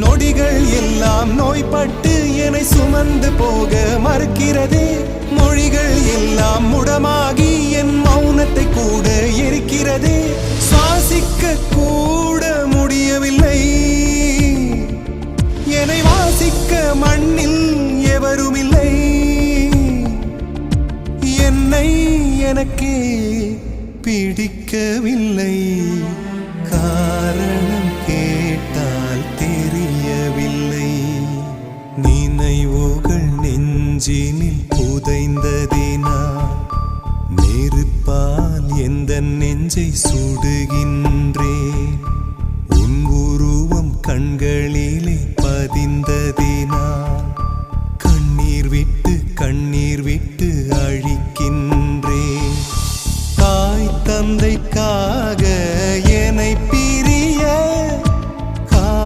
நொடிகள் எல்லாம் நோய்பட்டு என்னை சுமந்து போக மறுக்கிறதே. மொழிகள் எல்லாம் முடமாகி என் மௌனத்தை கூட எரிக்கிறதே. சுவாசிக்க கூட முடியவில்லை, என்னை வாசிக்க மண்ணில் எவருமில்லை. என்னை எனக்கே பிடிக்கவில்லை, காரணம் கேட்டால் தெரியவில்லை. நினைவுகள் நெஞ்சினில் புதைந்ததினா நெருப்பால் எந்த நெஞ்சை சுடுகின்றேன். உன் உருவம் கண்களில்